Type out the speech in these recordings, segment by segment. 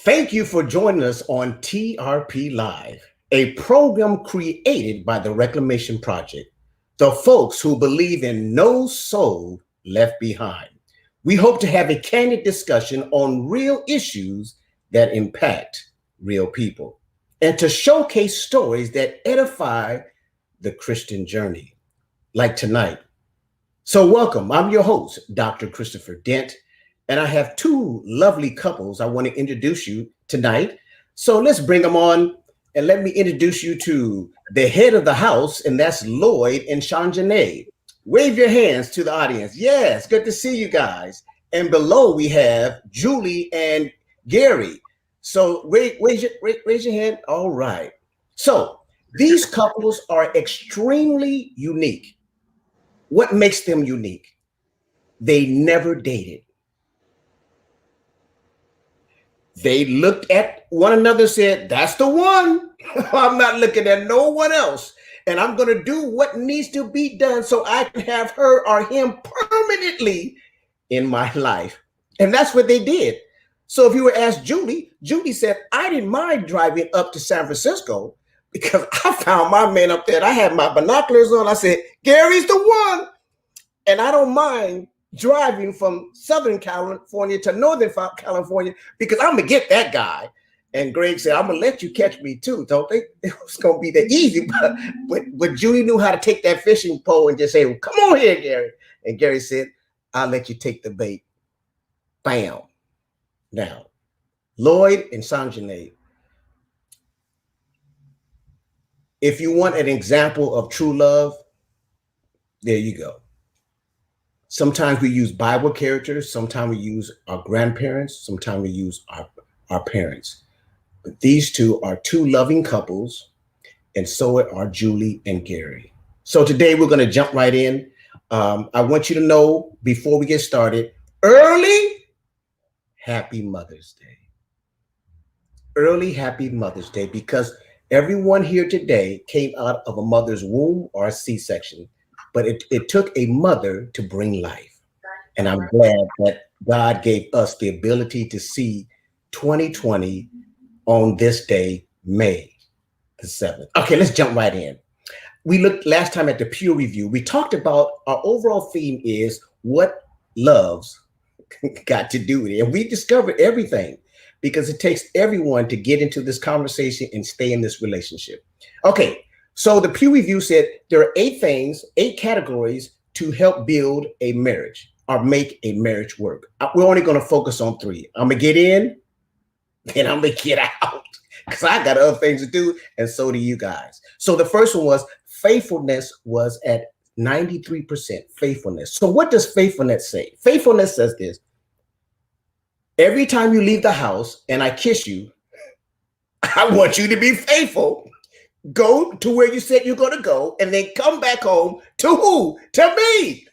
Thank you for joining us on TRP Live, a program created by the Reclamation Project, the folks who believe in no soul left behind. We hope to have a candid discussion on real issues that impact real people and to showcase stories that edify the Christian journey, like tonight. So welcome, I'm your host, Dr. Christopher Dent, and I have two lovely couples I want to introduce you tonight. So let's bring them on and let me introduce you to the head of the house, and that's Lloyd and Shanjanae. Wave your hands to the audience. Yes, good to see you guys. And below we have Julie and Gary. So raise your hand. All right. So these couples are extremely unique. What makes them unique? They never dated. They looked at one another, said, that's the one. I'm not looking at no one else. And I'm going to do what needs to be done so I can have her or him permanently in my life. And that's what they did. So if you were asked Julie, Julie said, I didn't mind driving up to San Francisco because I found my man up there. And I had my binoculars on. I said, Gary's the one. And I don't mind driving from Southern California to Northern California because I'm going to get that guy. And Greg said, I'm going to let you catch me too. Don't think it was going to be that easy. But Julie knew how to take that fishing pole and just say, well, come on here, Gary. And Gary said, I'll let you take the bait. Bam. Now, Lloyd and Sanjanae, if you want an example of true love, there you go. Sometimes we use Bible characters. Sometimes we use our grandparents. Sometimes we use our parents. But these two are two loving couples, and so are Julie and Gary. So today we're going to jump right in. I want you to know before we get started, early Happy Mother's Day. Early Happy Mother's Day, because everyone here today came out of a mother's womb or a C-section. But it took a mother to bring life. And I'm glad that God gave us the ability to see 2020 on this day, May the 7th. Okay, let's jump right in. We looked last time at the Pew Review. We talked about our overall theme is what love's got to do with it. And we discovered everything because it takes everyone to get into this conversation and stay in this relationship. Okay. So the Pew Review said there are 8 categories to help build a marriage or make a marriage work. We're only going to focus on 3. I'm going to get in and I'm going to get out because I got other things to do, and so do you guys. So the first one was faithfulness was at 93% faithfulness. So what does faithfulness say? Faithfulness says this: every time you leave the house and I kiss you, I want you to be faithful. Go to where you said you're going to go and then come back home to who? To me.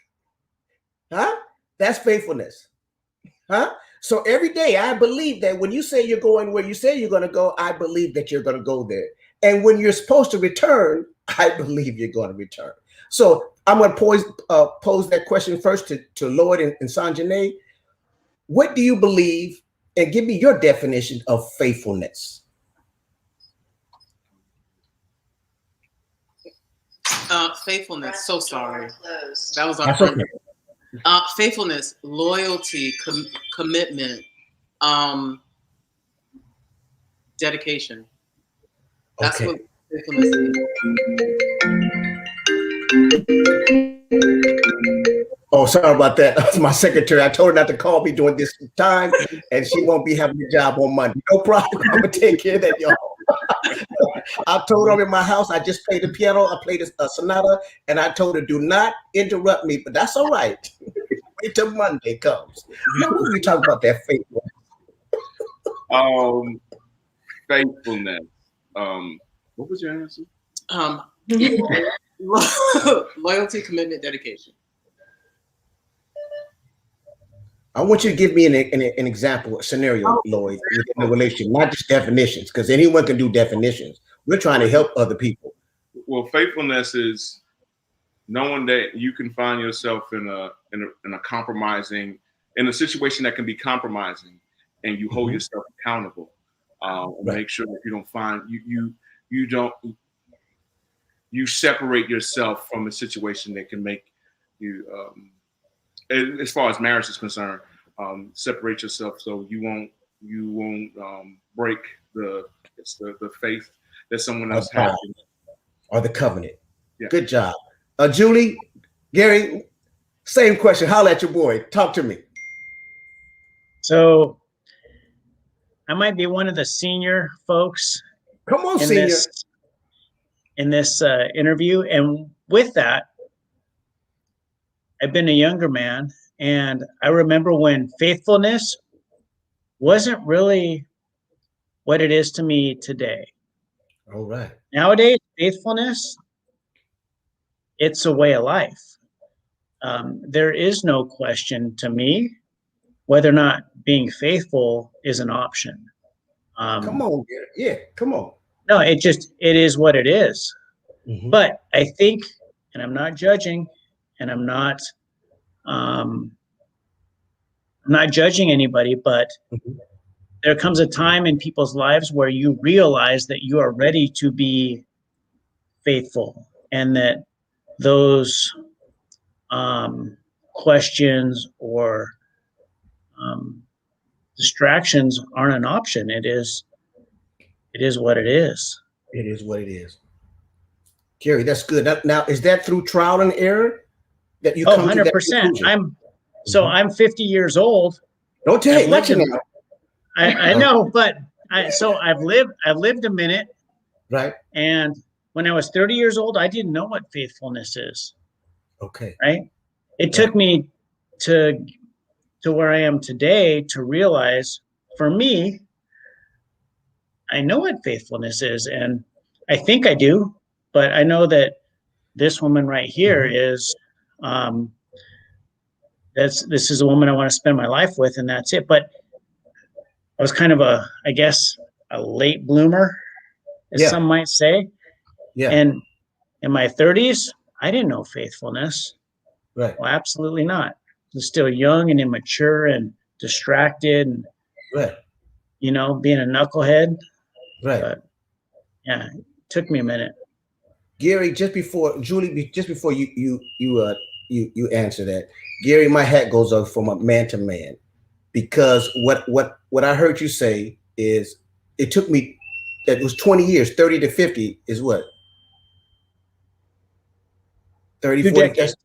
Huh? That's faithfulness. Huh? So every day I believe that when you say you're going where you say you're going to go, I believe that you're going to go there. And when you're supposed to return, I believe you're going to return. So I'm going to pose that question first to Lloyd and Sanjanae. What do you believe? And give me your definition of faithfulness. Faithfulness. So sorry. That was our friend. Okay. Faithfulness, loyalty, commitment, dedication. That's what faithfulness is. Oh, sorry about that. That's my secretary. I told her not to call me during this time, and she won't be having a job on Monday. No problem. I'm gonna take care of that, y'all. I told her in my house, I just played the piano, I played a sonata, and I told her, do not interrupt me, but that's all right. Wait till Monday comes. Now, what are we talking about that faithfulness? Faithfulness. What was your answer? Loyalty, commitment, dedication. I want you to give me an example, a scenario, Lloyd, within a relationship, not just definitions, because anyone can do definitions. We're trying to help other people. Well, faithfulness is knowing that you can find yourself in a situation that can be compromising, and you hold yourself accountable. Make sure that you don't find you don't you separate yourself from a situation that can make you, as far as marriage is concerned, separate yourself so you won't break the faith that someone else has, or the covenant. Yeah. Good job, Julie, Gary. Same question. Holla at your boy. Talk to me. So I might be one of the senior folks. Come on, in senior. this interview, and with that, I've been a younger man, and I remember when faithfulness wasn't really what it is to me today. All right. Nowadays, faithfulness, it's a way of life. There is no question to me whether or not being faithful is an option. Come on, Gary. Yeah, come on. No, it is what it is. Mm-hmm. But I think, and I'm not judging, and I'm not judging anybody, but there comes a time in people's lives where you realize that you are ready to be faithful, and that those questions or distractions aren't an option. It is what it is. It is what it is. Gary, that's good. Now, is that through trial and error that you come 100%. To that conclusion? I'm 50 years old. Don't tell me. I know, but I've lived a minute. Right. And when I was 30 years old, I didn't know what faithfulness is. Okay. Right. It took me to where I am today to realize, for me, I know what faithfulness is, and I think I do, but I know that this woman right here is, this is a woman I want to spend my life with, and that's it. But I was kind of a late bloomer, as some might say. Yeah. And in my 30s, I didn't know faithfulness. Right. Well, absolutely not. I was still young and immature and distracted, and being a knucklehead. Right. But yeah, it took me a minute. Gary, just before you answer that, Gary, my hat goes up from a man to man, because what I heard you say is it took me, it was 20 years, 30 to 50 is what? 30, 2 40. decades.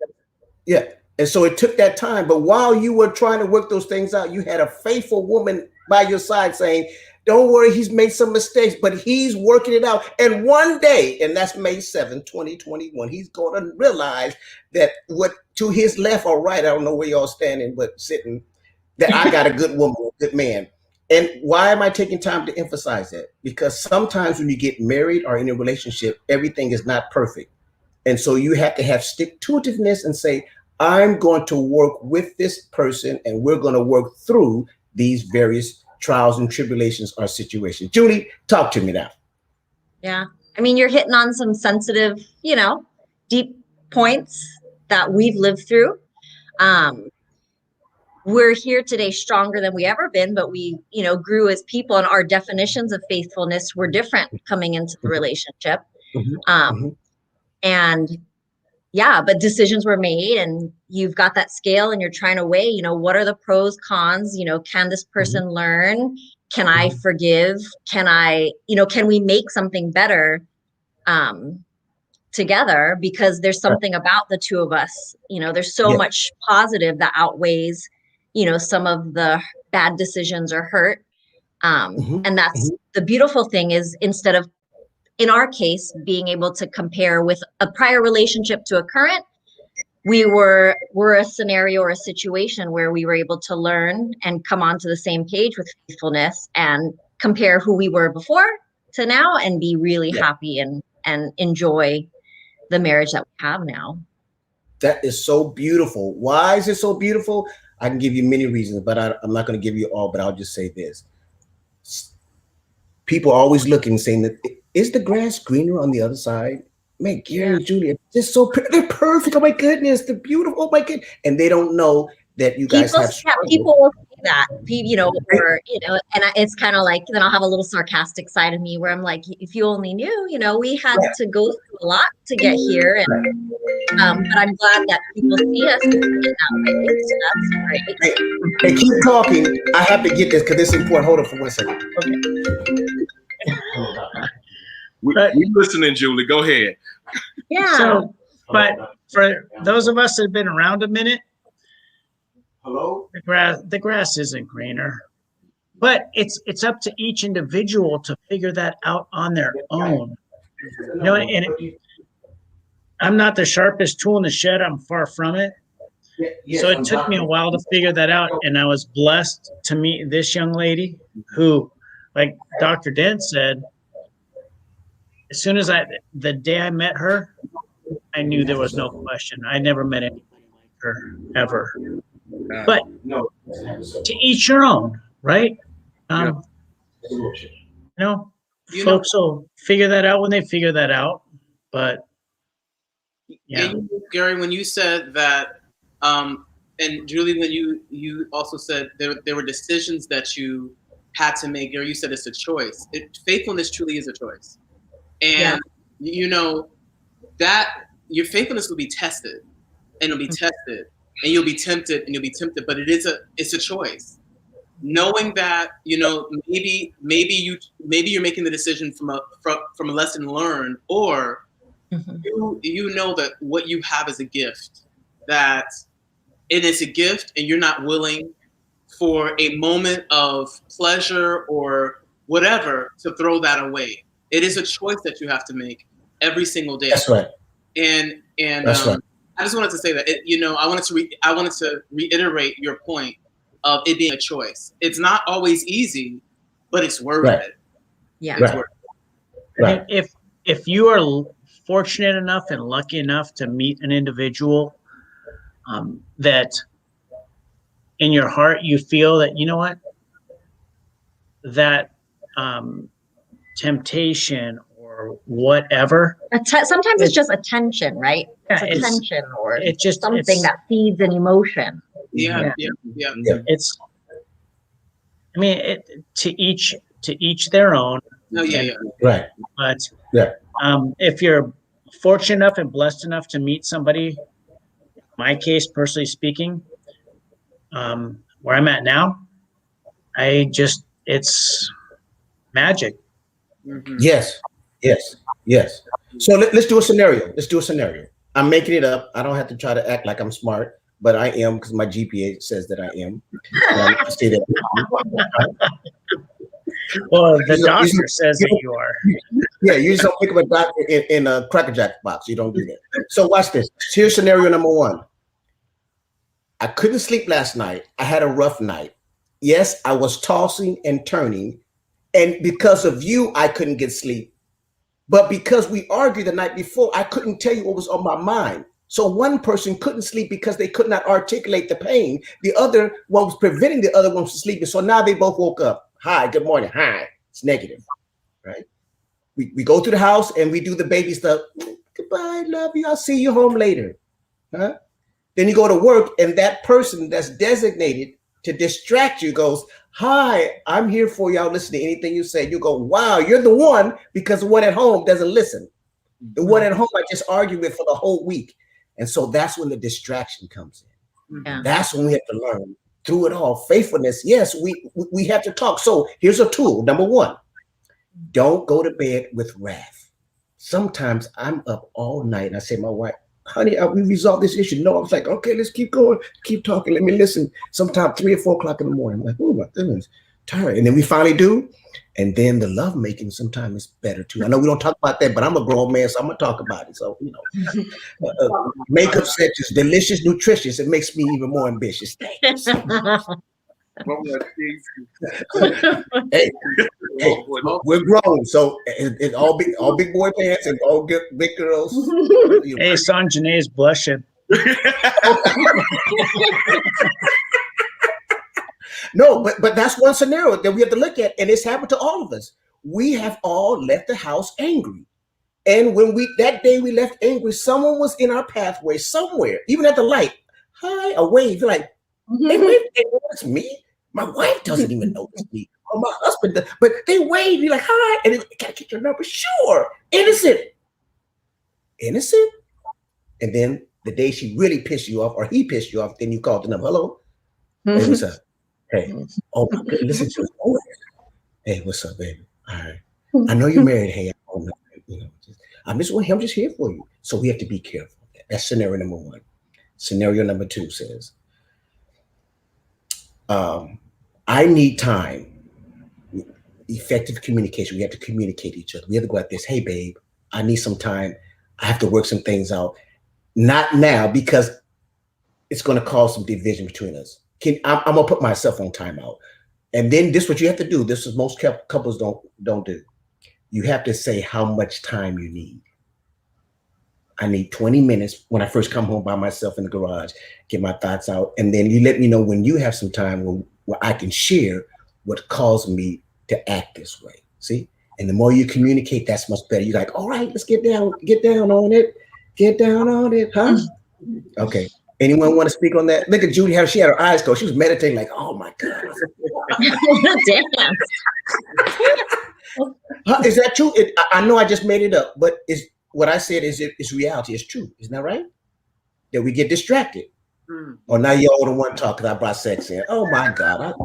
Yeah. And so it took that time. But while you were trying to work those things out, you had a faithful woman by your side saying, don't worry, he's made some mistakes, but he's working it out. And one day, and that's May 7th, 2021, he's going to realize that what to his left or right, I don't know where y'all standing, but sitting, that I got a good woman, a good man. And why am I taking time to emphasize that? Because sometimes when you get married or in a relationship, everything is not perfect. And so you have to have stick-to-itiveness and say, I'm going to work with this person, and we're going to work through these various trials and tribulations or situations. Julie, talk to me now. Yeah. I mean, you're hitting on some sensitive, deep points that we've lived through. We're here today stronger than we ever been, but we, grew as people, and our definitions of faithfulness were different coming into the relationship. And yeah, but decisions were made, and you've got that scale, and you're trying to weigh, what are the pros, cons, can this person learn? Can I forgive? Can can we make something better together? Because there's something about the two of us, there's so much positive that outweighs, some of the bad decisions or hurt. And that's the beautiful thing is, instead of, in our case, being able to compare with a prior relationship to a current, we're a scenario or a situation where we were able to learn and come onto the same page with faithfulness and compare who we were before to now, and be really happy and enjoy the marriage that we have now. That is so beautiful. Why is it so beautiful? I can give you many reasons, but I'm not going to give you all, but I'll just say this. People are always looking, saying that, is the grass greener on the other side? Man, Gary and Julia, they're so they're perfect. Oh my goodness, they're beautiful. Oh my goodness. And they don't know that you guys have struggled. People will say that, or, it's kind of like, then I'll have a little sarcastic side of me where I'm like, if you only knew, we had to go through a lot to get here. And, but I'm glad that people see us in that way. So that's great. Hey, keep talking. I have to get this because it's important. Hold on for 1 second. We're listening, Julie. Go ahead. Yeah. So, but for those of us that have been around a minute, Hello? the grass isn't greener. But it's up to each individual to figure that out on their own. I'm not the sharpest tool in the shed. I'm far from it. So it took me a while to figure that out. And I was blessed to meet this young lady who, like Dr. Dent said, as soon as the day I met her, I knew there was no question. I never met anybody like her ever. But to each your own, right? Folks will figure that out when they figure that out. But yeah, and Gary, when you said that, and Julie, when you also said there were decisions that you had to make, or you said it's a choice. Faithfulness truly is a choice, and that your faithfulness will be tested, and it'll be tested, and you'll be tempted, but it's a choice. Knowing that maybe you're making the decision from a lesson learned, or you know that what you have is a gift, that it is a gift, and you're not willing for a moment of pleasure or whatever to throw that away. It is a choice that you have to make every single day. That's right. And That's right. I just wanted to say that I wanted to reiterate your point of it being a choice. It's not always easy, but it's worth it. Yeah. It's worth it. Right. If you are fortunate enough and lucky enough to meet an individual that in your heart you feel that, you know what, that temptation or whatever. Sometimes it's just attention, right? Yeah, it's attention, or it's just something that feeds an emotion. Yeah. It's, I mean, to each their own. No, yeah. Right. But Yeah. if you're fortunate enough and blessed enough to meet somebody, my case, personally speaking, where I'm at now, it's magic. Mm-hmm. Yes. So let's do a scenario. I'm making it up. I don't have to try to act like I'm smart, but I am, because my GPA says that I am. I say that. Well, the doctor says that you are. Yeah, you just don't pick up a doctor in a Cracker Jack box. You don't do that. So watch this. Here's scenario number one. I couldn't sleep last night. I had a rough night. Yes, I was tossing and turning. And because of you, I couldn't get sleep. But because we argued the night before, I couldn't tell you what was on my mind. So one person couldn't sleep because they could not articulate the pain. The other one was preventing the other one from sleeping. So now they both woke up. Hi, good morning. Hi. It's negative, right? We go to the house and we do the baby stuff. Goodbye, love you. I'll see you home later. Huh? Then you go to work and that person that's designated to distract you goes, hi, I'm here for you. I'll listen to anything you say. You go, wow, you're the one, because the one at home doesn't listen. The one at home I just argued with for the whole week. And so that's when the distraction comes in. Yeah. That's when we have to learn through it all. Faithfulness, yes, we have to talk. So here's a tool. Number one, don't go to bed with wrath. Sometimes I'm up all night and I say to my wife, honey, we resolved this issue. No, I was like, okay, let's keep going. Keep talking. Let me listen. Sometime 3 or 4 o'clock in the morning. I'm like, oh my goodness, tired. And then we finally do. And then the love making sometimes is better too. I know we don't talk about that, but I'm a grown man, so I'm gonna talk about it. So, makeup sex is delicious, nutritious. It makes me even more ambitious. Thanks. Hey, we're grown, so it's all big boy pants and all big girls. Hey, Sanjay is blushing. No, but that's one scenario that we have to look at, and it's happened to all of us. We have all left the house angry, and when that day we left angry, someone was in our pathway somewhere, even at the light. Hi, a wave. You're like, hey, it's me. My wife doesn't even notice me. Or my husband does. But they wait. You're like, hi. And then, can I get your number? Sure. Innocent. Innocent. And then the day she really pissed you off or he pissed you off, then you called the number. Hello. Hey, what's up? Hey. Oh, my goodness. Listen to his voice. Hey, what's up, baby? All right. I know you're married. Hey, I'm just here for you. So we have to be careful. That's scenario number one. Scenario number two says, I need time. Effective communication. We have to communicate each other. We have to go at this. Hey, babe, I need some time. I have to work some things out. Not now, because it's going to cause some division between us. I'm going to put myself on timeout. And then this is what you have to do. This is most couples don't do. You have to say how much time you need. I need 20 minutes when I first come home by myself in the garage, get my thoughts out. And then you let me know when you have some time where I can share what caused me to act this way. See? And the more you communicate, that's much better. You're like, all right, let's get down on it. Get down on it, huh? Okay. Anyone want to speak on that? Look at Judy, how she had her eyes closed. She was meditating like, oh my God. Damn. Is that true? I know I just made it up, but what I said is reality. It's true. Isn't that right? That we get distracted. Or now you're all the one talk because I brought sex in. Oh my God.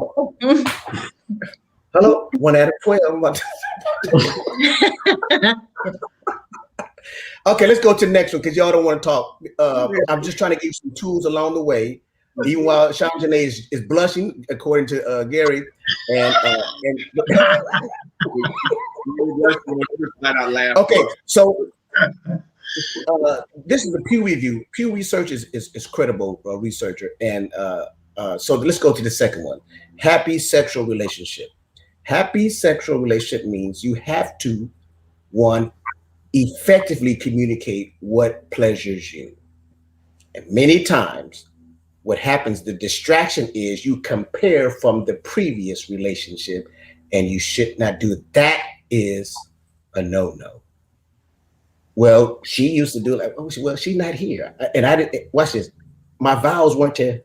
Hello? 1 out of 12. Okay, let's go to the next one because y'all don't want to talk. I'm just trying to give you some tools along the way. Even while Shanjane is blushing, according to Gary, and okay, so this is the Pew review. Pew Research is credible researcher, and so let's go to the second one. Happy sexual relationship. Happy sexual relationship means you have to, one, effectively communicate what pleasures you. And many times, what happens, the distraction is you compare from the previous relationship, and you should not do it. That is a no-no. Well, she used to do like, oh, well, she's not here. And I didn't, watch this. My vows weren't to,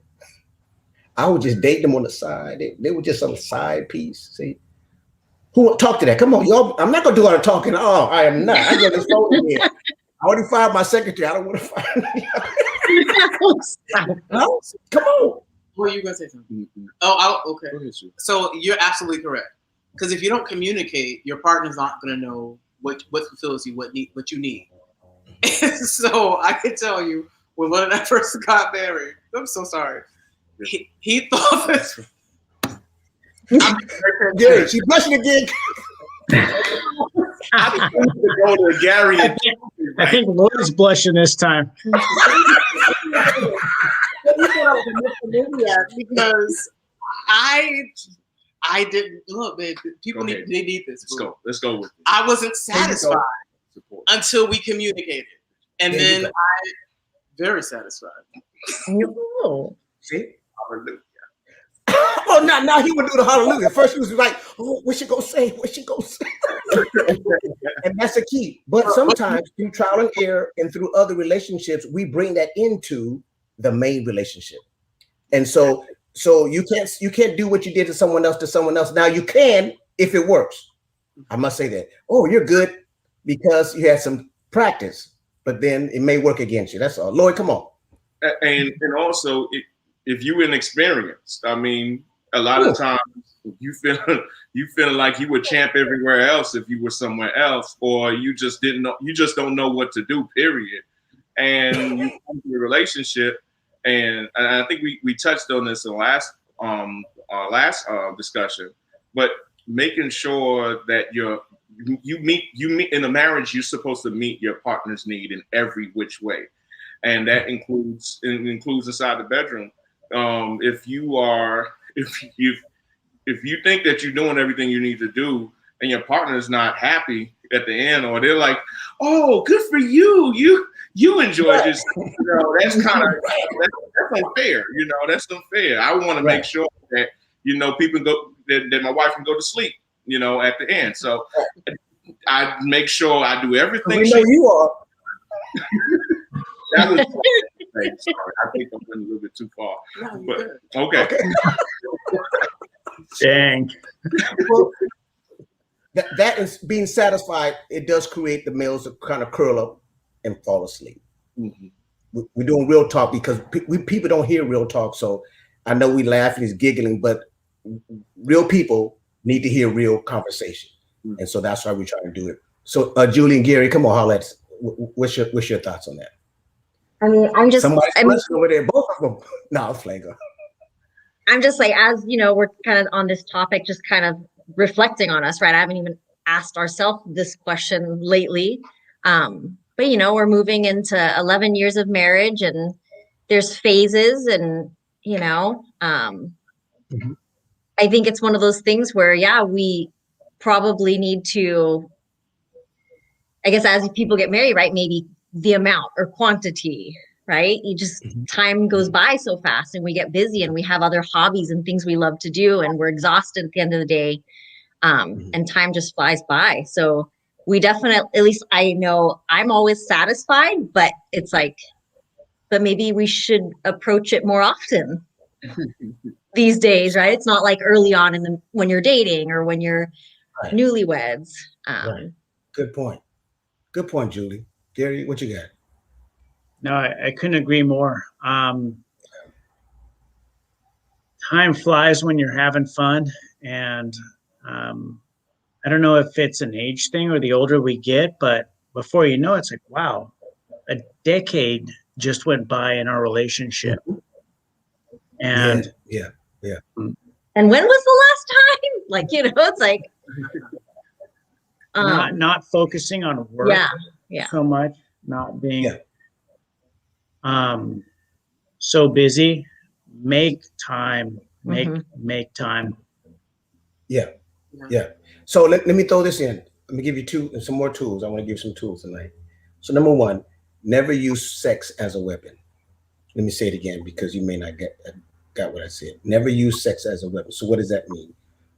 I would just date them on the side. They were just a side piece, see? Who talk to that? Come on, y'all. I'm not gonna do all the talking. Oh, I am not. I got this phone in here. I already fired my secretary. I don't want to fire no? Come on. Well, you gonna say something? Oh, okay. So you're absolutely correct. Because if you don't communicate, your partner's not gonna know what fulfills you, what you need. And so I can tell you, when one of I first got married, I'm so sorry. He thought this. Gary, she's blushing again. I think to go to Gary. I think Lloyd's blushing this time. Because I didn't look, babe. People they need this. Let's go with it. I wasn't satisfied until we communicated, and then I very satisfied. Oh. See, hallelujah. Oh, now he would do the hallelujah. First he was like, oh, what you gonna say? What you gonna say? And that's the key. But sometimes through trial and error and through other relationships, we bring that into the main relationship. And so you can't do what you did to someone else. Now you can if it works. I must say that. Oh, you're good because you had some practice, but then it may work against you. That's all. Lloyd, come on. And also, if you're inexperienced, I mean, a lot of times you feel like you would champ everywhere else if you were somewhere else, or you just don't know what to do, period. And you come to a relationship, and I think we touched on this in our last discussion, but making sure that you meet in a marriage, you're supposed to meet your partner's need in every which way. And that includes inside the bedroom. If you think that you're doing everything you need to do and your partner is not happy at the end, or they're like, "Oh, good for you, you enjoyed yourself," that's kind of that's unfair. That's unfair. I want to make sure that people that my wife can go to sleep. At the end. So I make sure I do everything. We know you are. That was sorry. I think I went a little bit too far. But okay. Dang. Well, that is being satisfied. It does create the males to kind of curl up and fall asleep. Mhm. We're doing real talk because people don't hear real talk. So I know we laugh and he's giggling, but real people need to hear real conversation. Mhm. And so that's why we're trying to do it. So Julie and Gary, come on, holla at us. What's your thoughts on that? I mean, Somebody's over there, both of them. No, I'm playing. I'm just like, as you know, we're kind of on this topic, just kind of reflecting on us, right? I haven't even asked ourselves this question lately. But you know, we're moving into 11 years of marriage and there's phases and, you know, I think it's one of those things where, yeah, we probably need to, I guess, as people get married, right? Maybe the amount or quantity, right? You just, time goes by so fast and we get busy and we have other hobbies and things we love to do and we're exhausted at the end of the day. And time just flies by. So we definitely, at least I know I'm always satisfied, but it's like, but maybe we should approach it more often these days, right? It's not like early on when you're dating or when you're newlyweds. Right. Good point. Good point, Julie. Gary, what you got? No, I couldn't agree more. Time flies when you're having fun, and I don't know if it's an age thing or the older we get, but before you know it, it's like, wow, a decade just went by in our relationship. And yeah. And when was the last time? Like, you know, it's like not focusing on work so much, not being so busy. Make time. Make time. Yeah. So let me throw this in. Let me give you some more tools. I want to give some tools tonight. So number one, never use sex as a weapon. Let me say it again because you may not got what I said. Never use sex as a weapon. So what does that mean?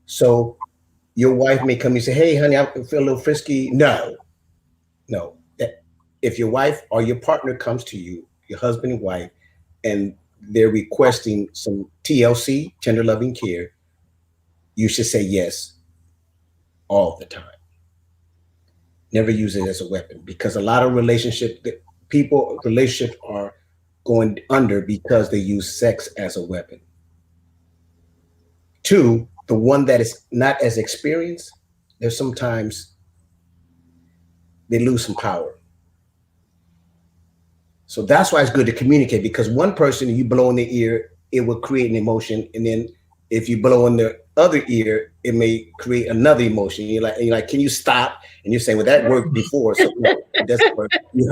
So your wife may come and say, hey, honey, I feel a little frisky. No. If your wife or your partner comes to you, your husband and wife, and they're requesting some TLC, tender loving care, you should say yes all the time. Never use it as a weapon because a lot of relationships are going under because they use sex as a weapon. Two, the one that is not as experienced, there's sometimes they lose some power. So that's why it's good to communicate because one person, you blow in the ear, it will create an emotion. And then if you blow in the other ear, it may create another emotion. You're like, can you stop? And you're saying, well, that worked before. So no, it doesn't work. You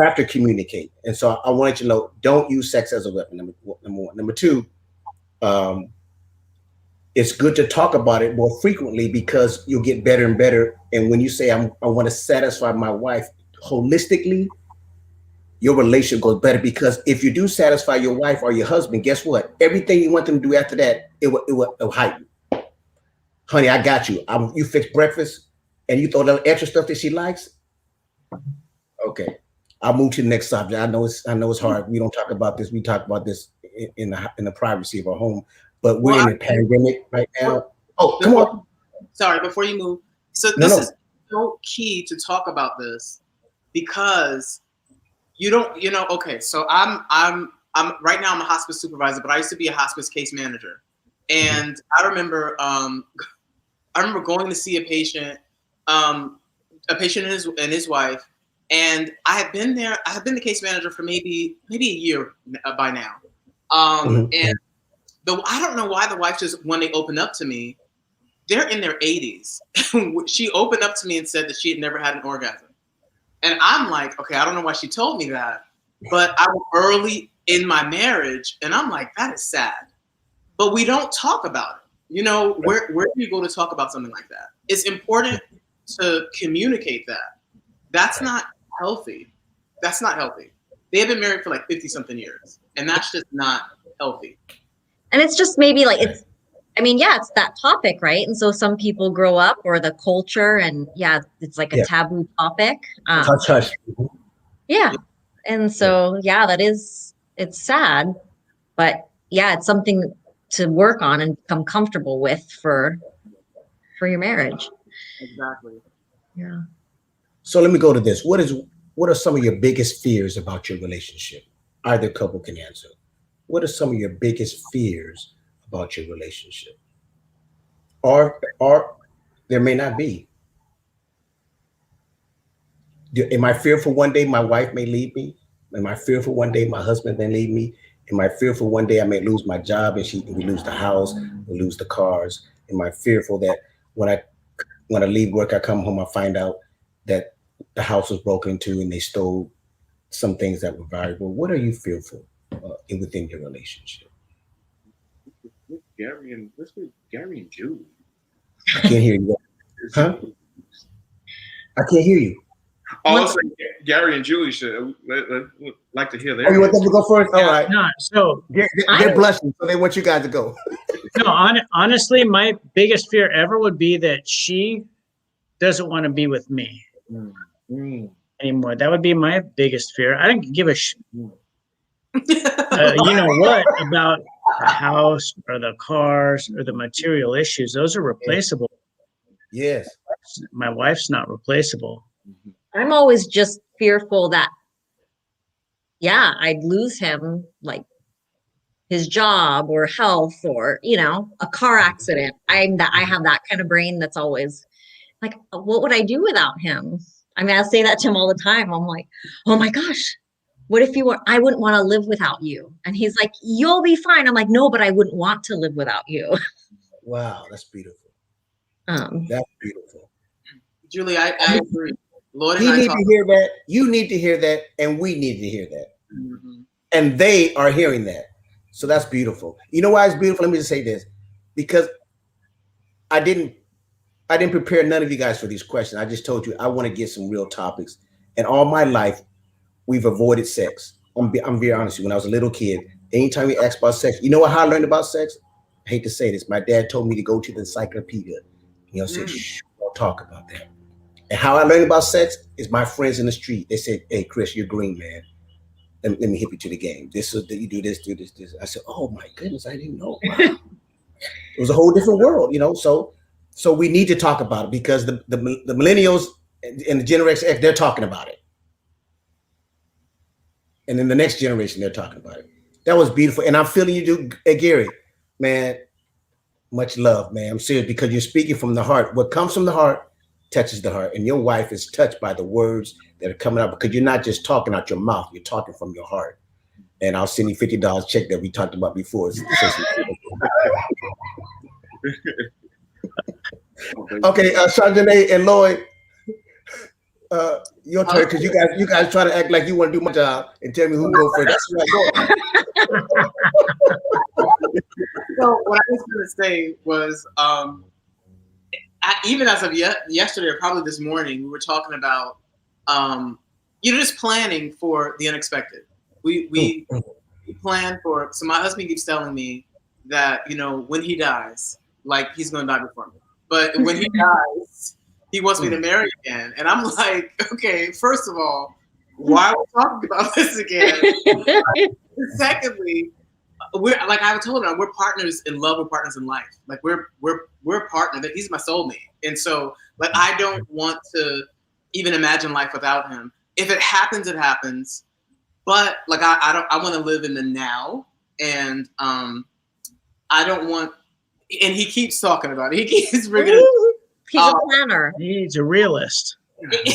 have to communicate. And so I wanted you to know, don't use sex as a weapon, number one. Number two, it's good to talk about it more frequently because you'll get better and better. And when you say, I want to satisfy my wife holistically, your relationship goes better because if you do satisfy your wife or your husband, guess what? Everything you want them to do after that, it will heighten. Honey, I got you. You fix breakfast and you throw a little extra stuff that she likes. Okay, I'll move to the next subject. I know it's hard. We don't talk about this. We talk about this in the privacy of our home. But we're in a pandemic right now. Come on. Sorry, before you move. So this is so key to talk about this because you don't, okay, so I'm right now I'm a hospice supervisor, but I used to be a hospice case manager. And I remember going to see a patient and his wife, and I have been the case manager for maybe a year by now. And I don't know why the wife just, when they opened up to me, they're in their 80s. She opened up to me and said that she had never had an orgasm. And I'm like, okay, I don't know why she told me that, but I was early in my marriage and I'm like, that is sad. But we don't talk about it. Where do you go to talk about something like that? It's important to communicate that. That's not healthy. That's not healthy. They have been married for like 50 something years and that's just not healthy. And it's just maybe like, it's that topic, right? And so some people grow up or the culture and it's like a taboo topic. Hush. Yeah. And so, it's sad, but it's something to work on and become comfortable with for your marriage. Exactly. Yeah. So let me go to this. What are some of your biggest fears about your relationship? Either couple can answer. What are some of your biggest fears about your relationship? Or there may not be. Am I fearful one day my wife may leave me? Am I fearful one day my husband may leave me? Am I fearful one day I may lose my job and we lose the house, we lose the cars? Am I fearful that when I leave work, I come home, I find out that the house was broken into and they stole some things that were valuable? What are you fearful within your relationship? Let's do Gary and Julie. I can't hear you. Huh? I can't hear you. Also, Gary and Julie should like to hear their. Oh, you want them to go first? All right. No, so they're blushing, so they want you guys to go. no, honestly, my biggest fear ever would be that she doesn't want to be with me anymore. That would be my biggest fear. I don't give a you know what about the house or the cars or the material issues. Those are replaceable. Yes. My wife's not replaceable. I'm always just fearful that, yeah, I'd lose him, like his job or health or, you know, a car accident. I have that kind of brain that's always like, what would I do without him? I mean, I say that to him all the time. I'm like, oh my gosh, what if I wouldn't want to live without you? And he's like, you'll be fine. I'm like, no, but I wouldn't want to live without you. Wow, that's beautiful. That's beautiful. Julie, I agree. Lord he need to hear that. You need to hear that, and we need to hear that. Mm-hmm. And they are hearing that. So that's beautiful. You know why it's beautiful? Let me just say this. Because I didn't prepare none of you guys for these questions. I just told you I want to get some real topics. And all my life, we've avoided sex. I'm very honest with you. When I was a little kid, anytime we asked about sex, you know how I learned about sex? I hate to say this. My dad told me to go to the encyclopedia. You know, said, shh, don't talk about that. And how I learned about sex is my friends in the street. They said, hey, Chris, you're green, man. Let me hip you to the game. This is you do this, do this, this. I said, oh my goodness, I didn't know. Wow. It was a whole different world, you know. So we need to talk about it because the millennials and the Generation X, they're talking about it. And then the next generation, they're talking about it. That was beautiful. And I'm feeling you do, hey, Gary, man, much love, man. I'm serious because you're speaking from the heart. What comes from the heart touches the heart. And your wife is touched by the words that are coming out because you're not just talking out your mouth, you're talking from your heart. And I'll send you $50 check that we talked about before. Okay, Sanjay and Lloyd, your turn because you guys try to act like you want to do my job and tell me who go first. So what I was going to say was, even as of yesterday or probably this morning, we were talking about, just planning for the unexpected. We plan for. So my husband keeps telling me that when he dies, like he's going to die before me. But when he dies, he wants me to marry again. And I'm like, okay, first of all, why are we talking about this again? Secondly, we're like I told him, we're partners in love, we're partners in life. Like we're partners. That he's my soulmate. And so like I don't want to even imagine life without him. If it happens, it happens. But like I want to live in the now. And I don't want. And he keeps talking about it. He keeps bringing it. He's a planner. He's a realist. But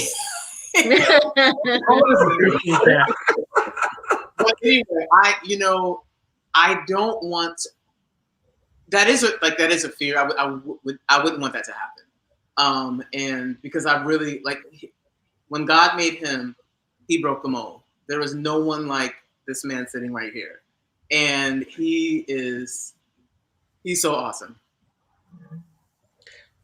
anyway, I don't want. That is a fear. I wouldn't want that to happen. And because I really like when God made him, he broke the mold. There was no one like this man sitting right here, and he's so awesome.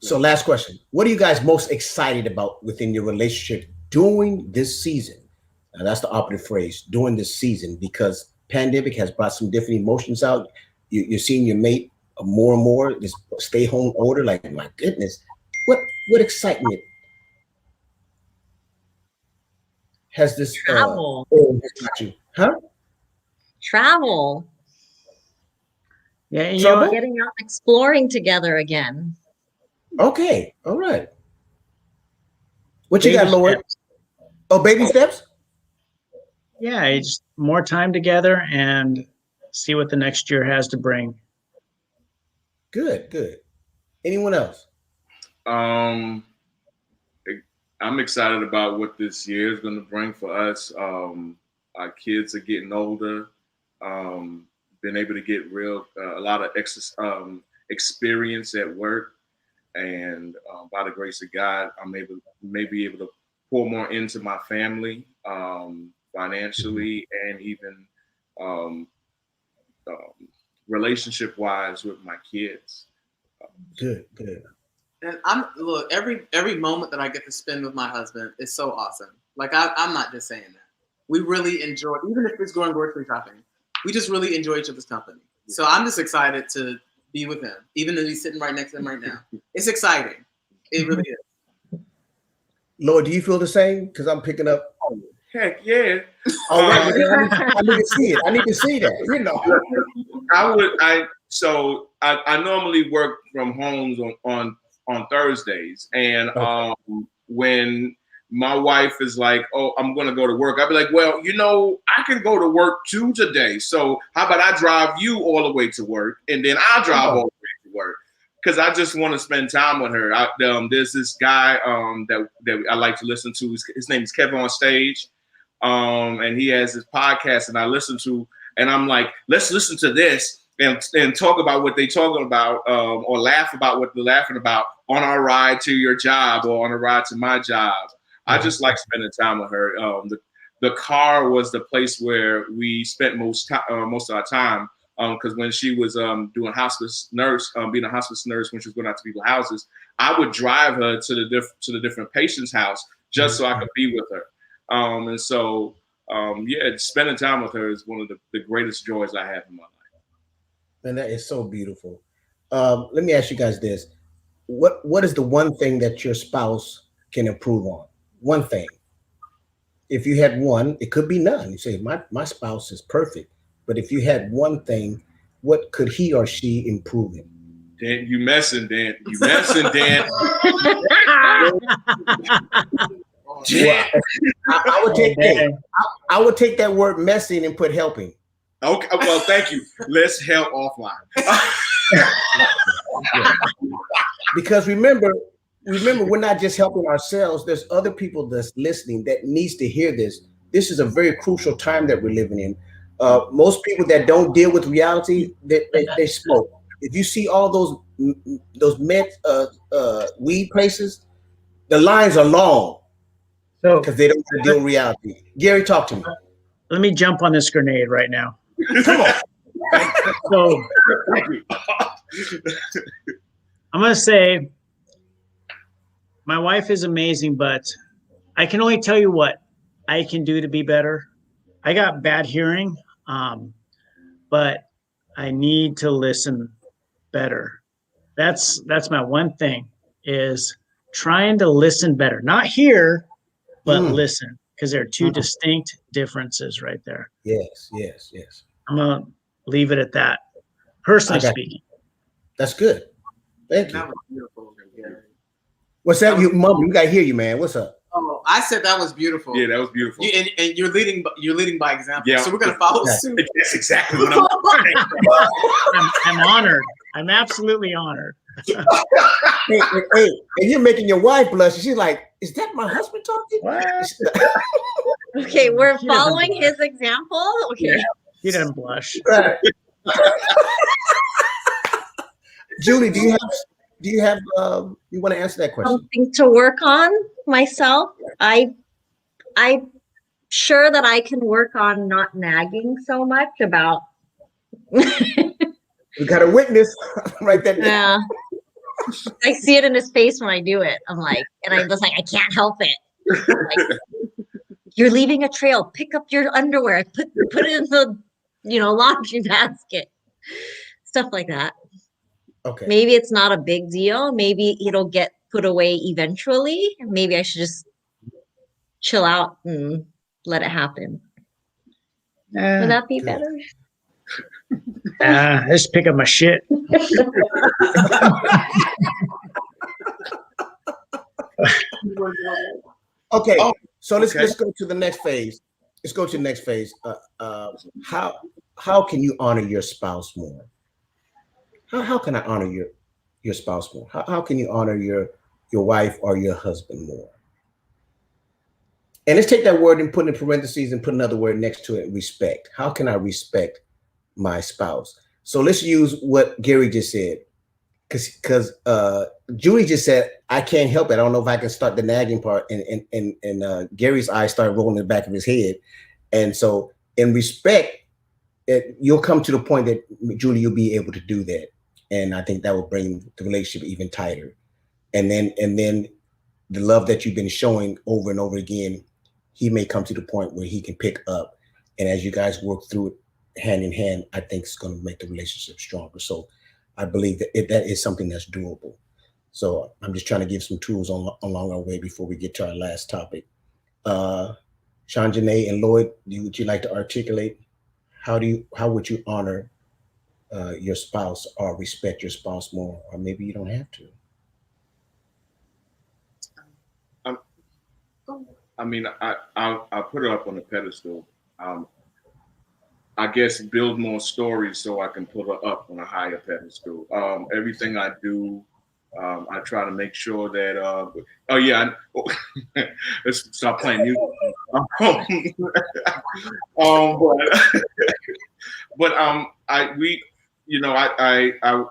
So last question. What are you guys most excited about within your relationship during this season? Now that's the operative phrase, during this season, because pandemic has brought some different emotions out. You're seeing your mate more and more, this stay home order. Like, my goodness, what excitement has this travel? Huh? Travel. Yeah, you know Trouble? what? Getting out and exploring together again. Okay. All right. What you Baby got, Lloyd? steps. Oh, baby steps? Yeah, it's just more time together and see what the next year has to bring. Good, good. Anyone else? Um, I'm excited about what this year is going to bring for us. Our kids are getting older. Been able to get a lot of experience at work, and by the grace of God, I'm may be able to pour more into my family, financially, and even um, relationship wise with my kids. Good, good. And look, every moment that I get to spend with my husband is so awesome. Like I'm not just saying that. We really enjoy, even if it's going grocery shopping, we just really enjoy each other's company. So I'm just excited to be with him, even though he's sitting right next to him right now. It's exciting. It really is. Lloyd, do you feel the same? Because I'm picking up. Heck yeah. Oh, I need to see it. I need to see that. You know. I normally work from homes on Thursdays, and when my wife is like, "Oh, I'm going to go to work," I'd be like, "Well, I can go to work too today. So how about I drive you all the way to work, and then I'll drive all the way to work." Because I just want to spend time with her. There's this guy that I like to listen to. His name is Kevin on Stage, and he has this podcast, and I listen to, and I'm like, let's listen to this and talk about what they're talking about, or laugh about what they're laughing about on our ride to your job or on a ride to my job. I just like spending time with her. The car was the place where we spent most of our time. Because when she was doing hospice nurse, being a hospice nurse, when she was going out to people's houses, I would drive her to the different patients' house just so I could be with her. And so, spending time with her is one of the greatest joys I have in my life. And that is so beautiful. Let me ask you guys this: what is the one thing that your spouse can improve on? One thing. If you had one, it could be none. You say, my spouse is perfect. But if you had one thing, what could he or she improve in? Dent, you messing, Dent. You messing, Dent. Well, I would take I would take that word messing and put helping. Okay, well, thank you. Let's help offline. Because remember, we're not just helping ourselves. There's other people that's listening that needs to hear this. This is a very crucial time that we're living in. Most people that don't deal with reality, they smoke. If you see all those weed places, the lines are long because they don't deal with reality. Gary, talk to me. Let me jump on this grenade right now. Come on. So I'm going to say my wife is amazing, but I can only tell you what I can do to be better. I got bad hearing, but I need to listen better. That's my one thing, is trying to listen better. Not hear, but listen, because there are two distinct differences right there. Yes. I'm going to leave it at that, personally speaking. That's good. Thank you. That was beautiful, Gary. What's that? Mom, we got to hear you, man. What's up? Oh, I said that was beautiful. Yeah, that was beautiful. And you're leading by example. Yeah. So we're gonna follow suit. That's exactly what I'm I'm honored. I'm absolutely honored. Hey, and you're making your wife blush. She's like, "Is that my husband talking?" What? Okay, we're following his example. Okay. Yeah, he doesn't blush. Julie, do you have you want to answer that question? Something to work on myself. I'm sure that I can work on not nagging so much about. We got a witness right there. Yeah. I see it in his face when I do it. I'm like, and I'm just like, I can't help it. Like, you're leaving a trail. Pick up your underwear. Put it in the laundry basket. Stuff like that. Okay. Maybe it's not a big deal. Maybe it'll get put away eventually. Maybe I should just chill out and let it happen. Would that be better? Just pick up my shit. Okay, Oh, so let's okay. go to the next phase. Let's go to the next phase. How can you honor your spouse more? How can I honor your spouse more? How can you honor your wife or your husband more? And let's take that word and put it in parentheses and put another word next to it, respect. How can I respect my spouse? So let's use what Gary just said. Because Julie just said, I can't help it. I don't know if I can start the nagging part. And Gary's eyes started rolling in the back of his head. And so in respect, you'll come to the point that, Julie, you'll be able to do that. And I think that will bring the relationship even tighter. And then the love that you've been showing over and over again, he may come to the point where he can pick up. And as you guys work through it hand in hand, I think it's going to make the relationship stronger. So I believe that that is something that's doable. So I'm just trying to give some tools along our way before we get to our last topic. Sean, Janae, and Lloyd, would you like to articulate how would you honor your spouse or respect your spouse more, or maybe you don't have to? I mean, I put her up on a pedestal. I guess build more stories so I can put her up on a higher pedestal. Everything I do, I try to make sure that. Oh yeah, let's stop playing music. I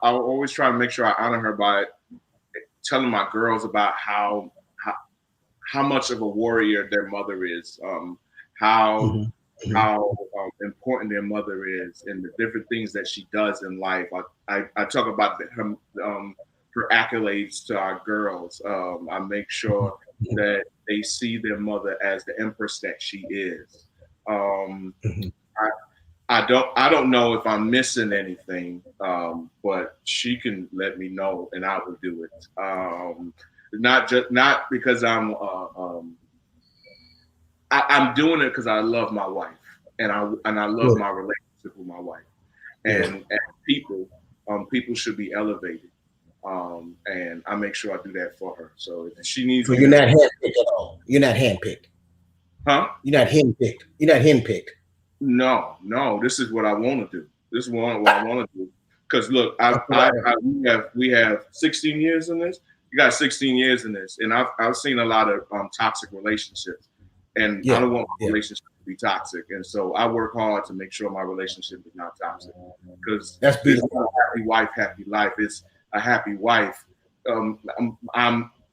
always try to make sure I honor her by telling my girls about how much of a warrior their mother is, how important their mother is, and the different things that she does in life. I talk about her accolades to our girls. I make sure that they see their mother as the empress that she is. I don't know if I'm missing anything, but she can let me know and I will do it. Not because I'm doing it because I love my wife and I love my relationship with my wife. And as people should be elevated. And I make sure I do that for her. So if she needs. So you're not handpicked at all. You're not handpicked. Huh? You're not handpicked. You're not handpicked. No. This is what I want to do. This is what I want to do. Because look, we have 16 years in this. You got 16 years in this, and I've seen a lot of toxic relationships, and I don't want my relationship to be toxic. And so I work hard to make sure my relationship is not toxic. Because that's beautiful. It's a happy wife, happy life. It's a happy wife.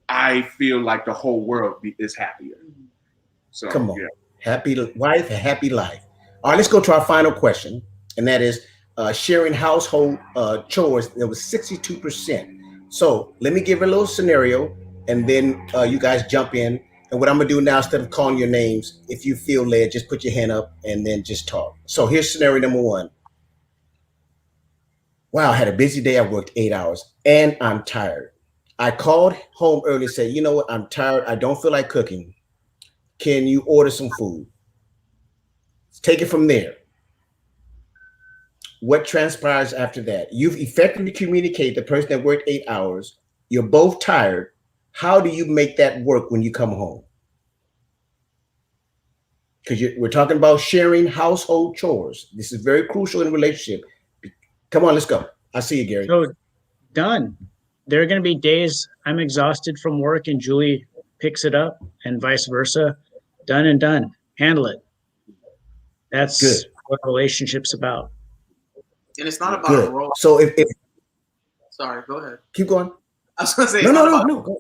I feel like the whole world is happier. So come on, happy wife, a happy life. All right, let's go to our final question, and that is sharing household chores. There was 62%. So let me give a little scenario, and then you guys jump in. And what I'm gonna do now, instead of calling your names, if you feel led, just put your hand up and then just talk. So here's scenario number one. Wow, I had a busy day. I worked 8 hours and I'm tired. I called home early and said, you know what? I'm tired. I don't feel like cooking. Can you order some food? Let's take it from there. What transpires after that? You've effectively communicated the person that worked 8 hours. You're both tired. How do you make that work when you come home? Because we're talking about sharing household chores. This is very crucial in a relationship. Come on, let's go. I see you, Gary. So done. There are going to be days I'm exhausted from work and Julie picks it up and vice versa. Done and done. Handle it. That's good. What a relationship's about. And it's not about a role. So if sorry, go ahead. Keep going. I was going to say no.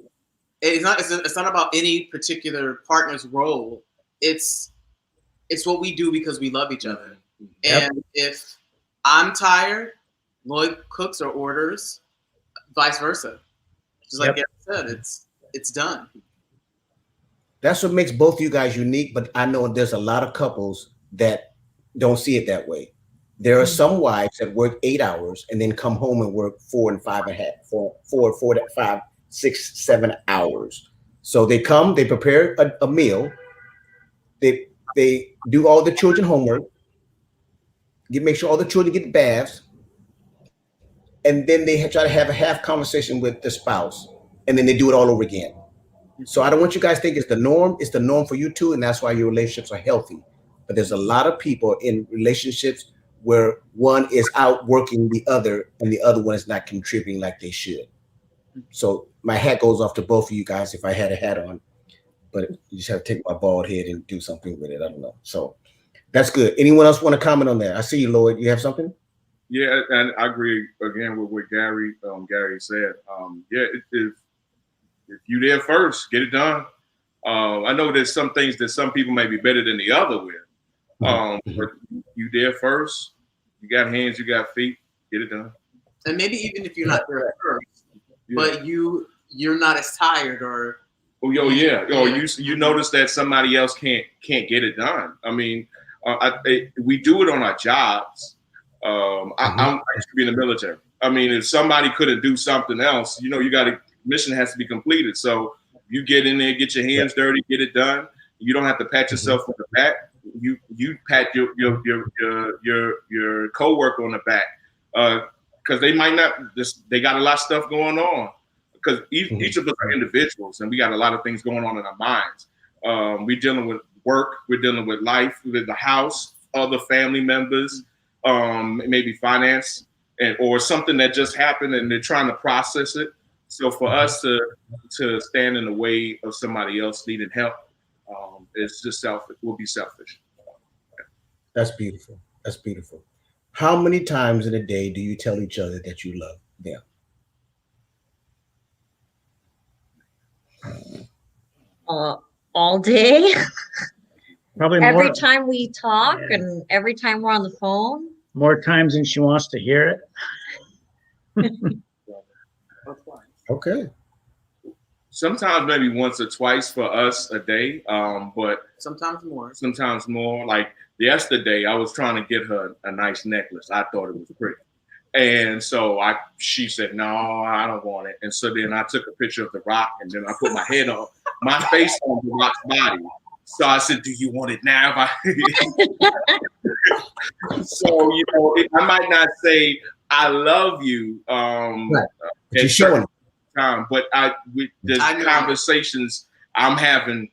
It's not about any particular partner's role. It's what we do because we love each other. Yep. And if I'm tired, Lloyd cooks or orders, vice versa. Just like Gary said, it's done. That's what makes both of you guys unique, but I know there's a lot of couples that don't see it that way. There are some wives that work 8 hours and then come home and work 4 to 5, 6, 7 hours. So they come, they prepare a meal, they do all the children homework, make sure all the children get baths, and then they try to have a half conversation with the spouse, and then they do it all over again. So I don't want you guys to think it's the norm. It's the norm for you too, and that's why your relationships are healthy. But there's a lot of people in relationships where one is outworking the other, and the other one is not contributing like they should. So my hat goes off to both of you guys if I had a hat on, but you just have to take my bald head and do something with it. I don't know. So that's good. Anyone else want to comment on that? I see you, Lloyd. You have something? Yeah, and I agree again with what Gary said. Yeah, if you there first, get it done. I know there's some things that some people may be better than the other with. But you there first, you got hands, you got feet, get it done. And maybe even if you're not there at first, but you're not as tired or you notice that somebody else can't get it done. I mean, we do it on our jobs. I used to be in the military. I mean, if somebody couldn't do something else, mission has to be completed. So you get in there, get your hands dirty, get it done. You don't have to pat yourself on the back. You pat your coworker on the back because they might not. They got a lot of stuff going on. Because each of us are individuals, and we got a lot of things going on in our minds. We're dealing with work, we're dealing with life, with the house, other family members, maybe finance, or something that just happened, and they're trying to process it. So for us to stand in the way of somebody else needing help, it's just selfish. We'll be selfish. That's beautiful. That's beautiful. How many times in a day do you tell each other that you love them? All day. Probably every more, time we talk and every time we're on the phone. more times than she wants to hear it. Okay. Sometimes maybe once or twice for us a day, but sometimes more. Like yesterday, I was trying to get her a nice necklace. I thought it was pretty. And so she said, no, I don't want it. And so then I took a picture of the rock, and then I put my face on the rock's body. So I said, do you want it now? So, I might not say I love you right. at certain time, but with the conversations I'm having,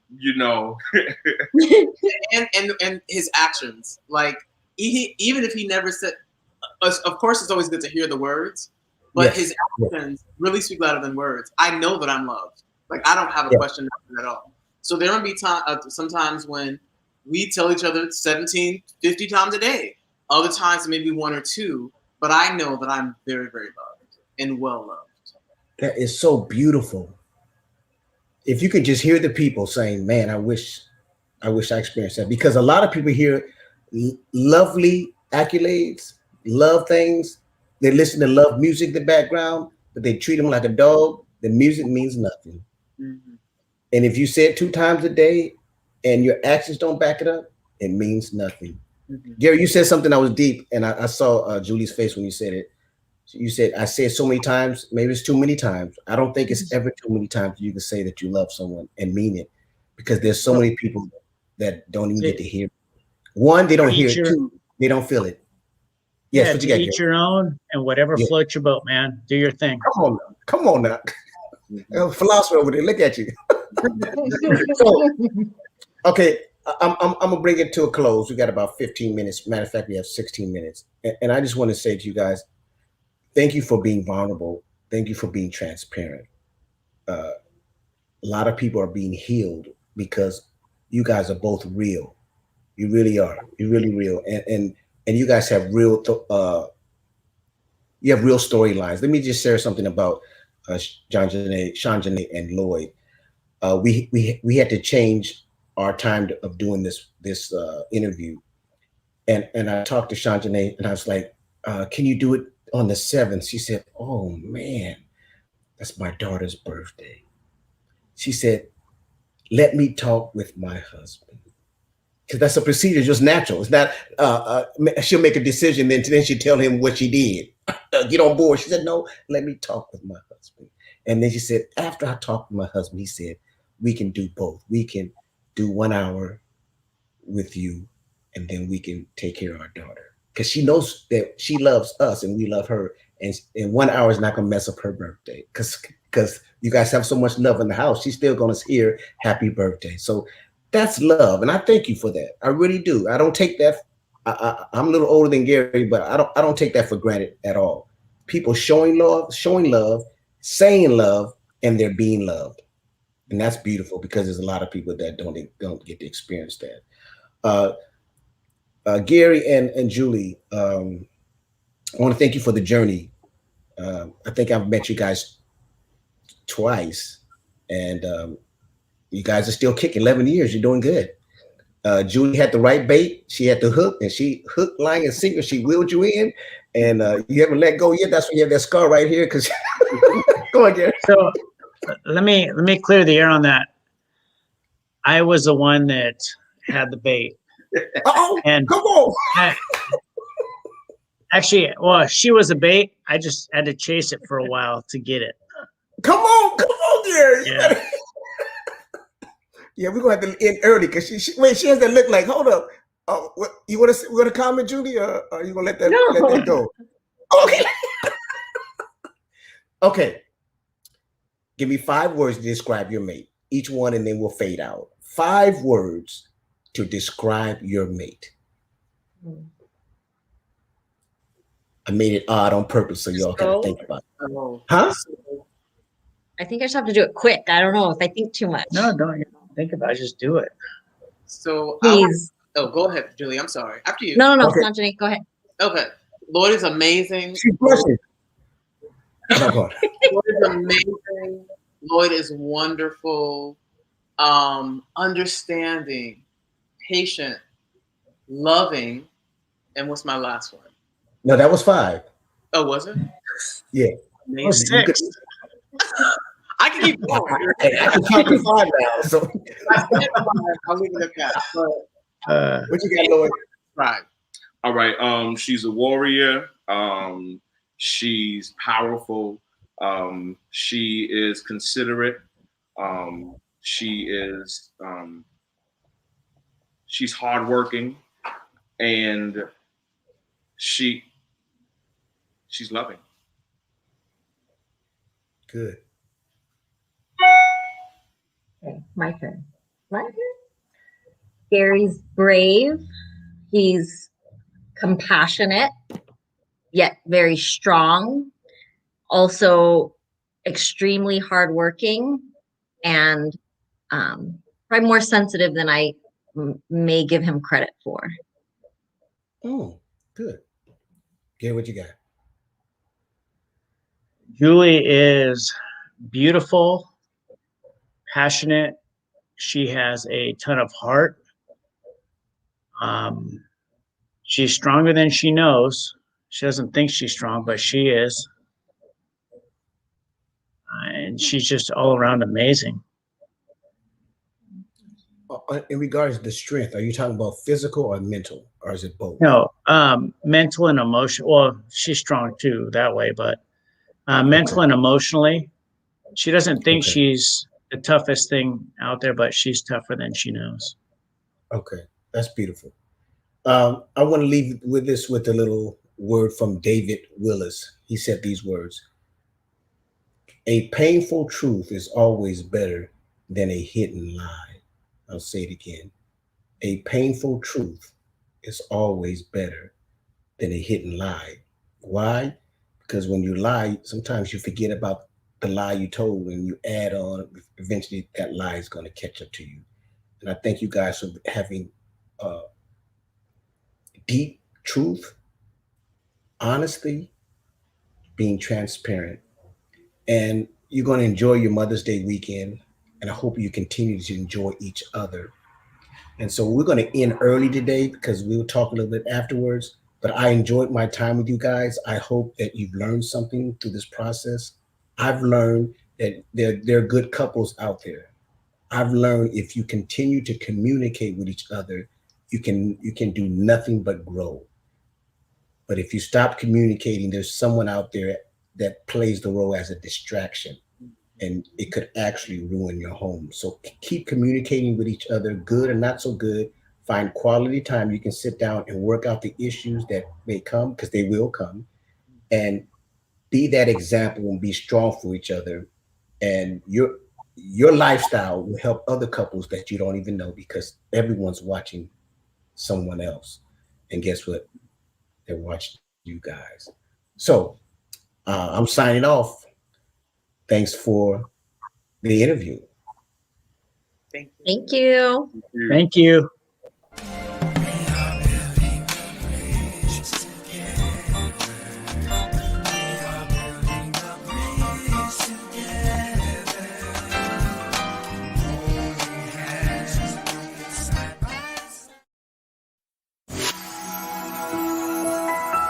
and his actions, like even if he never said, of course, it's always good to hear the words, but his actions really speak louder than words. I know that I'm loved. Like, I don't have a question at all. So there will be sometimes when we tell each other 17, 50 times a day. Other times, maybe one or two. But I know that I'm very, very loved and well loved. That is so beautiful. If you could just hear the people saying, man, I wish I experienced that. Because a lot of people hear lovely accolades, love things. They listen to love music in the background, but they treat them like a dog. The music means nothing. Mm-hmm. And if you say it 2 times a day and your actions don't back it up, it means nothing. Mm-hmm. Gary, you said something that was deep, and I saw Julie's face when you said it. You said, I say it so many times, maybe it's too many times. I don't think it's ever too many times you can say that you love someone and mean it, because there's so many people that don't even get to hear it. One, they don't hear it. 2, they don't feel it. Yes, what you got, each your own, and whatever floats your boat, man. Do your thing. Come on now. Philosopher over there, look at you. So, okay, I'm gonna bring it to a close. We got about 15 minutes. Matter of fact, we have 16 minutes. And I just want to say to you guys, thank you for being vulnerable. Thank you for being transparent. A lot of people are being healed because you guys are both real. You really are. You're really real. And you guys have real you have real storylines. Let me just share something about Sean Janae, and Lloyd. We had to change our time of doing this interview. And I talked to Sean Janae, and I was like, can you do it on the 7th? She said, oh man, that's my daughter's birthday. She said, let me talk with my husband. Because that's a procedure, just natural. It's not, she'll make a decision, then she'll tell him what she did. Get on board. She said, no, let me talk with my husband. And then she said, after I talked with my husband, he said, we can do both. We can do 1 hour with you, and then we can take care of our daughter. because she knows that she loves us and we love her. And 1 hour is not going to mess up her birthday because you guys have so much love in the house. She's still going to hear happy birthday. So that's love. And I thank you for that. I really do. I don't take that. I'm a little older than Gary, but I don't take that for granted at all. People showing love, saying love, and they're being loved. And that's beautiful because there's a lot of people that don't get to experience that. Gary and Julie, I want to thank you for the journey. I think I've met you guys twice, and you guys are still kicking. 11 years, you're doing good. Julie had the right bait. She had the hook, and she hooked, line, and sinker. She wheeled you in, and you haven't let go yet. That's why you have that scar right here. Because go on, Gary. So let me clear the air on that. I was the one that had the bait. And come on. Actually, well, she was a bait. I just had to chase it for a while to get it. Come on, Gary. Yeah. Yeah, we're gonna have to end early because she has that look like. Hold up. Oh, what, you want to comment, Julie, or are you gonna let that go? Okay. Okay. Give me 5 words to describe your mate. Each one, and then we'll fade out. 5 words to describe your mate. I made it odd on purpose so y'all can think about it. Huh? I think I just have to do it quick. I don't know if I think too much. No, don't think about it. Just do it. So Please. Go ahead, Julie. I'm sorry. After you. No, Okay. Sanjani, go ahead. Okay. Lloyd is amazing. She's blushing. Lloyd is amazing. Lloyd is wonderful. Understanding, patient, loving, and what's my last one? No, that was 5. Oh, was it? Yeah. Amazing. 6. I can keep going. I can count to 5 now. So I'll leave it at that. what you got, Lloyd? Right. All right. She's a warrior. She's powerful. She is considerate. She is. She's hardworking, and she's loving. Good. Okay, my turn. Gary's brave. He's compassionate, yet very strong. Also extremely hardworking, and probably more sensitive than I may give him credit for. Oh, good. Gary, what you got? Julie is beautiful, passionate. She has a ton of heart. She's stronger than she knows. She doesn't think she's strong, but she is. And she's just all around amazing. In regards to the strength, are you talking about physical or mental, or is it both? No, mental and emotional. Well, she's strong too that way, but mental and emotionally, she doesn't think she's the toughest thing out there, but she's tougher than she knows. Okay, that's beautiful. I want to leave with a little word from David Willis. He said these words: "A painful truth is always better than a hidden lie." I'll say it again. A painful truth is always better than a hidden lie. Why? Because when you lie, sometimes you forget about the lie you told and you add on. Eventually, that lie is going to catch up to you. And I thank you guys for having deep truth, honesty, being transparent. And you're going to enjoy your Mother's Day weekend. And I hope you continue to enjoy each other. And so we're going to end early today because we will talk a little bit afterwards. But I enjoyed my time with you guys. I hope that you've learned something through this process. I've learned that there are good couples out there. I've learned if you continue to communicate with each other, you can do nothing but grow. But if you stop communicating, there's someone out there that plays the role as a distraction, and it could actually ruin your home. So keep communicating with each other, good and not so good. find quality time. You can sit down and work out the issues that may come, because they will come, and be that example and be strong for each other. And your lifestyle will help other couples that you don't even know, because everyone's watching someone else. And guess what? They're watching you guys. So I'm signing off. Thanks for the interview. Thank you. Thank you. Thank you.